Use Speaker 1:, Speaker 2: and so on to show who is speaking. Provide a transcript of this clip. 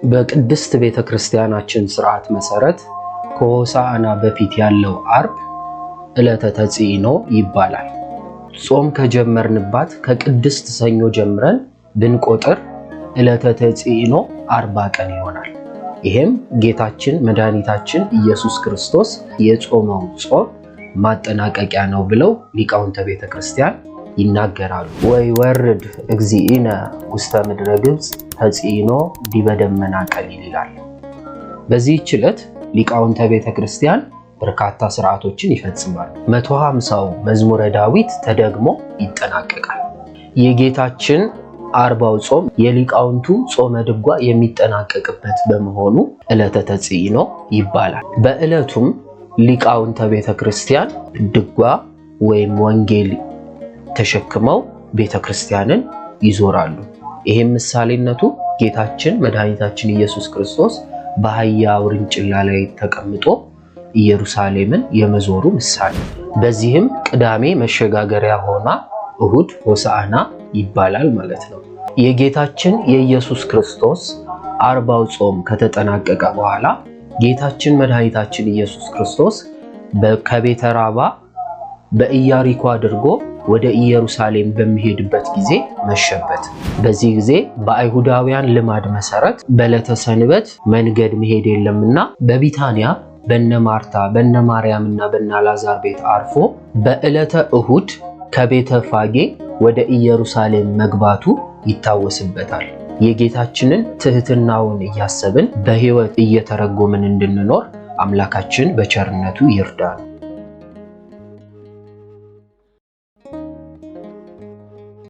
Speaker 1: በቅድስት ቤተክርስቲያናችን ሥርዓት መሰረት ከሆሳዕና በፊት ያለው አርብ ዕለተ ተጽኢኖ ይባላል። ጾም ከጀመርንባት ከቅድስት ሰኞ ጀምረን ብንቆጥር ዕለተ ተጽኢኖ 40 ቀን ይሆናል። ይሄም ጌታችን መድኃኒታችን ኢየሱስ ክርስቶስ የጾመው ጾም ማጠናቀቂያ ነው ብለው ሊቃውንተ ቤተክርስቲያን ይናገራሉ። ወይ ወርድ እግዚእነ ውስተ ምድረ ግብፅ ተጽኢኖ ዲበ ደመና ቀሊል ይላል። በዚህች ዕለት ሊቃውንተ ቤተክርስቲያን በርካታ ሥርዓቶችን ይፈጽማሉ። 150ው መዝሙረ ዳዊት ተደግሞ ይጠናቀቃል። የጌታችን 40ው ጾም የሊቃውንቱ ጾመ ድጓ የሚጠናቀቅበት በመሆኑ ዕለተ ተጽኢኖ ይባላል። በዕለቱም ሊቃውንተ ቤተክርስቲያን ድጓ ወይም ወንጌል ተሸክመው ቤተክርስቲያንን ይዞራሉ። ይሄም ምሳሌነቱ ጌታችን መድኃኒታችን ኢየሱስ ክርስቶስ በአህያ ውርንጭላ ላይ ተቀምጦ ኢየሩሳሌምን የመዞሩ ምሳሌ። በዚህም ቅዳሜ መሸጋገሪያ ሆና እሁድ ሆሳዕና ይባላል ማለት ነው። የጌታችን የኢየሱስ ክርስቶስ 40ው ጾም ከተጠናቀቀ በኋላ ጌታችን መድኃኒታችን ኢየሱስ ክርስቶስ ከቤተ ራባ በኢያሪኮ አድርጎ ወደ ኢየሩሳሌም በሚሄድበት ጊዜ መሸበት። በዚህ ጊዜ በአይሁዳውያን ልማድ መሰረት በዕለተ ሰንበት መንገድ መሄድ የለምና በቢታንያ በነ ማርታ በነ ማርያምና በነ አልዓዛር ቤት አርፎ በዕለተ እሁድ ከቤተ ፋጌ ወደ ኢየሩሳሌም መግባቱ ይታወስበታል። የጌታችንን ትህትናውን እያሰብን በሕይወት እየተረጎምን እንድንኖር አምላካችን በቸርነቱ ይርዳን።